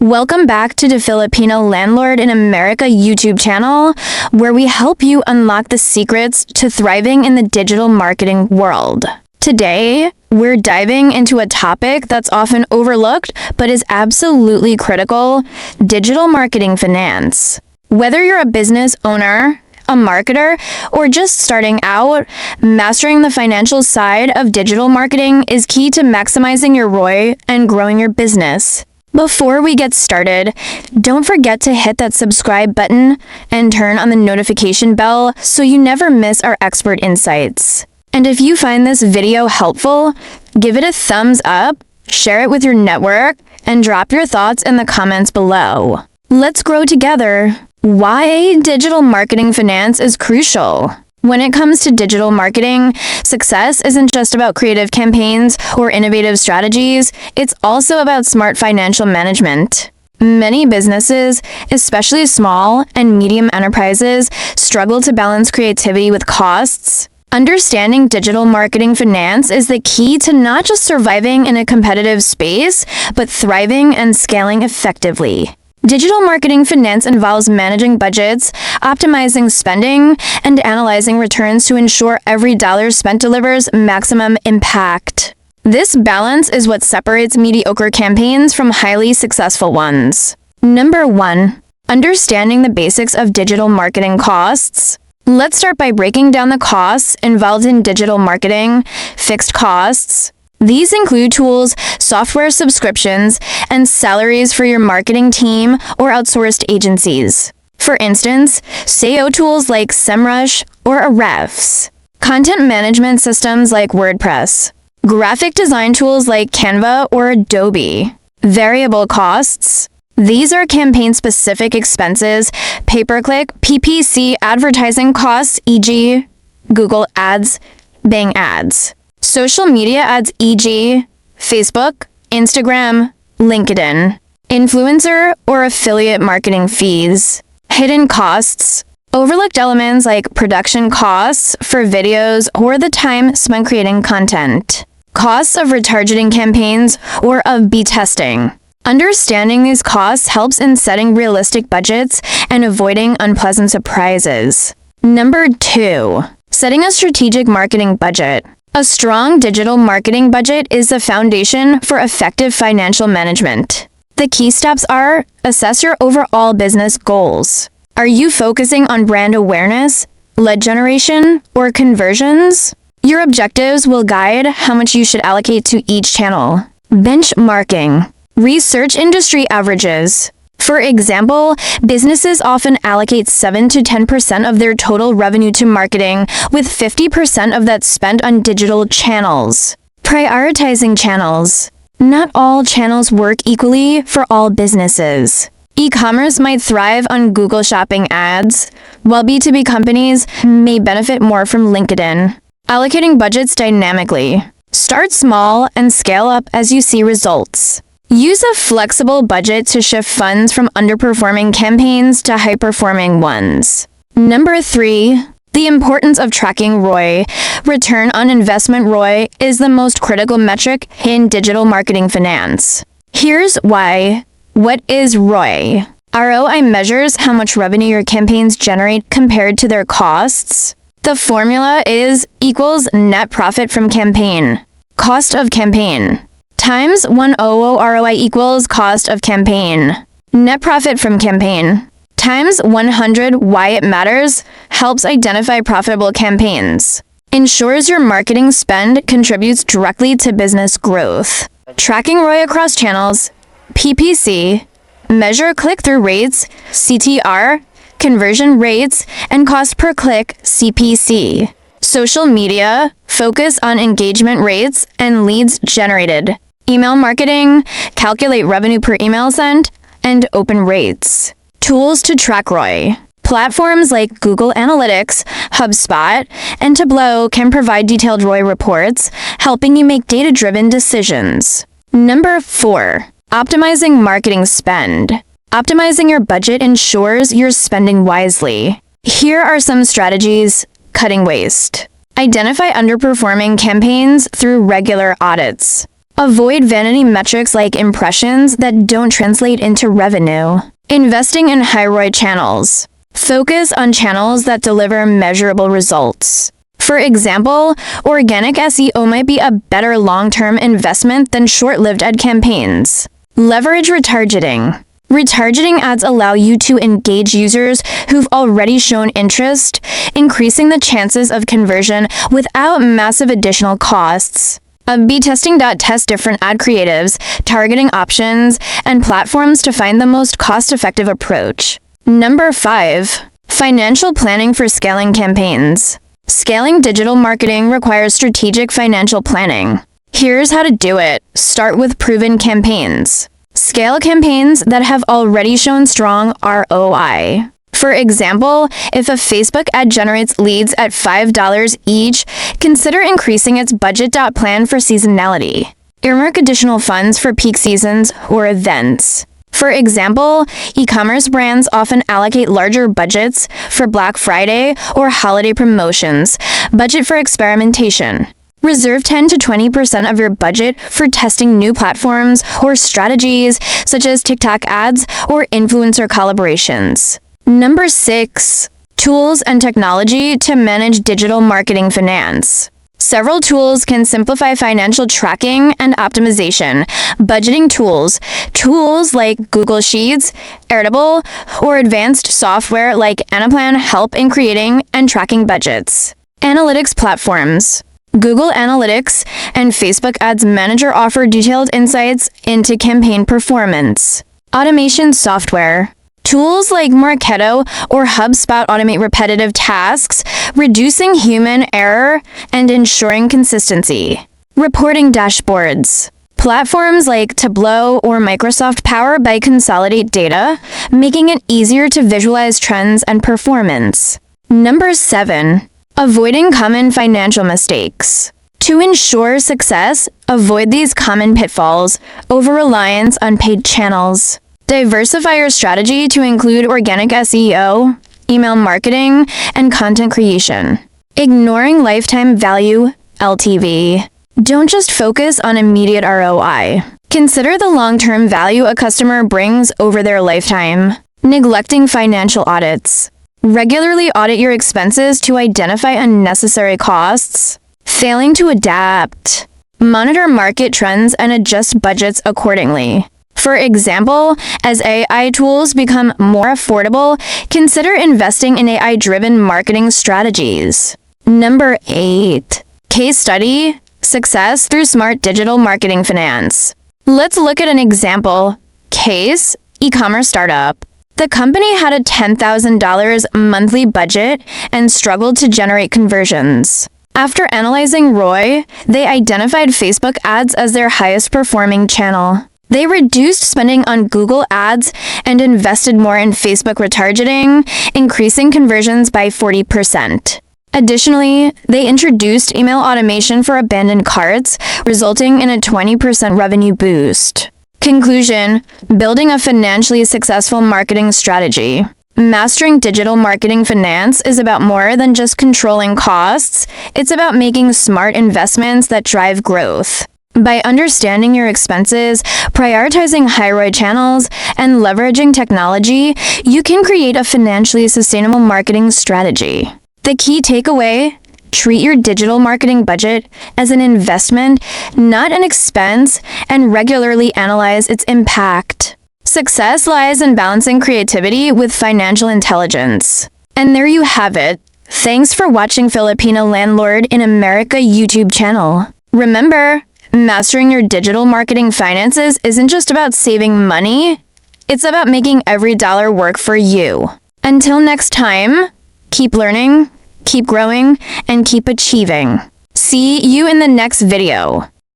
Welcome back to the Filipina Landlord in America YouTube channel, where we help you unlock the secrets to thriving in the digital marketing world. Today, we're diving into a topic that's often overlooked but is absolutely critical: digital marketing finance. Whether you're a business owner, a marketer, or just starting out, mastering the financial side of digital marketing is key to maximizing your ROI and growing your business. Before we get started, don't forget to hit that subscribe button and turn on the notification bell so you never miss our expert insights. And if you find this video helpful, give it a thumbs up, share it with your network, and drop your thoughts in the comments below. Let's grow together. Why digital marketing finance is crucial. When it comes to digital marketing, success isn't just about creative campaigns or innovative strategies, it's also about smart financial management. Many businesses, especially small and medium enterprises, struggle to balance creativity with costs. Understanding digital marketing finance is the key to not just surviving in a competitive space, but thriving and scaling effectively. Digital marketing finance involves managing budgets, optimizing spending, and analyzing returns to ensure every dollar spent delivers maximum impact. This balance is what separates mediocre campaigns from highly successful ones. Number 1. Understanding the basics of digital marketing costs. Let's start by breaking down the costs involved in digital marketing. Fixed costs. These include tools, software subscriptions, and salaries for your marketing team or outsourced agencies. For instance, SEO tools like SEMrush or Ahrefs. Content management systems like WordPress. Graphic design tools like Canva or Adobe. Variable costs. These are campaign-specific expenses, pay-per-click, PPC advertising costs, e.g., Google Ads, Bing Ads. Social media ads, e.g., Facebook, Instagram, LinkedIn. Influencer or affiliate marketing fees. Hidden costs. Overlooked elements like production costs for videos or the time spent creating content. Costs of retargeting campaigns or of B testing. Understanding these costs helps in setting realistic budgets and avoiding unpleasant surprises. Number 2. Setting a strategic marketing budget. A strong digital marketing budget is the foundation for effective financial management. The key steps are: assess your overall business goals. Are you focusing on brand awareness, lead generation, or conversions? Your objectives will guide how much you should allocate to each channel. Benchmarking. Research industry averages. For example, businesses often allocate 7 to 10% of their total revenue to marketing, with 50% of that spent on digital channels. Prioritizing channels. Not all channels work equally for all businesses. E-commerce might thrive on Google Shopping ads, while B2B companies may benefit more from LinkedIn. Allocating budgets dynamically. Start small and scale up as you see results. Use a flexible budget to shift funds from underperforming campaigns to high-performing ones. Number 3. The importance of tracking ROI. Return on investment ROI is the most critical metric in digital marketing finance. Here's why. What is ROI? ROI measures how much revenue your campaigns generate compared to their costs. The formula is equals net profit from campaign, cost of campaign, times 100 ROI equals cost of campaign. Net profit from campaign times 100 why it matters helps identify profitable campaigns. Ensures your marketing spend contributes directly to business growth. Tracking ROI across channels. PPC. Measure click-through rates, CTR, conversion rates, and cost per click, CPC. Social media. Focus on engagement rates and leads generated. Email marketing, calculate revenue per email sent, and open rates. Tools to track ROI. Platforms like Google Analytics, HubSpot, and Tableau can provide detailed ROI reports, helping you make data-driven decisions. Number 4. Optimizing marketing spend. Optimizing your budget ensures you're spending wisely. Here are some strategies. Cutting waste. Identify underperforming campaigns through regular audits. Avoid vanity metrics like impressions that don't translate into revenue. Investing in high ROI channels. Focus on channels that deliver measurable results. For example, organic SEO might be a better long-term investment than short-lived ad campaigns. Leverage retargeting. Retargeting ads allow you to engage users who've already shown interest, increasing the chances of conversion without massive additional costs. A/B testing. Test different ad creatives, targeting options, and platforms to find the most cost-effective approach. Number 5. Financial planning for scaling campaigns. Scaling digital marketing requires strategic financial planning. Here's how to do it. Start with proven campaigns. Scale campaigns that have already shown strong ROI. For example, if a Facebook ad generates leads at $5 each, consider increasing its budget. Plan for seasonality. Earmark additional funds for peak seasons or events. For example, e-commerce brands often allocate larger budgets for Black Friday or holiday promotions. Budget for experimentation. Reserve 10 to 20% of your budget for testing new platforms or strategies such as TikTok ads or influencer collaborations. Number 6. Tools and technology to manage digital marketing finance. Several tools can simplify financial tracking and optimization. Budgeting tools. Tools like Google Sheets, Airtable, or advanced software like Anaplan help in creating and tracking budgets. Analytics platforms. Google Analytics and Facebook Ads Manager offer detailed insights into campaign performance. Automation software. Tools like Marketo or HubSpot automate repetitive tasks, reducing human error and ensuring consistency. Reporting dashboards. Platforms like Tableau or Microsoft Power BI consolidate data, making it easier to visualize trends and performance. Number 7. Avoiding common financial mistakes. To ensure success, avoid these common pitfalls: over-reliance on paid channels. Diversify your strategy to include organic SEO, email marketing, and content creation. Ignoring lifetime value, LTV. Don't just focus on immediate ROI. Consider the long-term value a customer brings over their lifetime. Neglecting financial audits. Regularly audit your expenses to identify unnecessary costs. Failing to adapt. Monitor market trends and adjust budgets accordingly. For example, as AI tools become more affordable, consider investing in AI-driven marketing strategies. Number 8. Case study: success through smart digital marketing finance. Let's look at an example. Case: e-commerce startup. The company had a $10,000 monthly budget and struggled to generate conversions. After analyzing ROI, they identified Facebook ads as their highest performing channel. They reduced spending on Google ads and invested more in Facebook retargeting, increasing conversions by 40%. Additionally, they introduced email automation for abandoned carts, resulting in a 20% revenue boost. Conclusion: building a financially successful marketing strategy. Mastering digital marketing finance is about more than just controlling costs. It's about making smart investments that drive growth. By understanding your expenses, prioritizing high ROI channels, and leveraging technology, you can create a financially sustainable marketing strategy. The key takeaway: treat your digital marketing budget as an investment, not an expense, and regularly analyze its impact. Success lies in balancing creativity with financial intelligence. And there you have it. Thanks for watching Filipina Landlord in America YouTube channel. Remember, mastering your digital marketing finances isn't just about saving money, it's about making every dollar work for you. Until next time, keep learning, keep growing, and keep achieving. See you in the next video.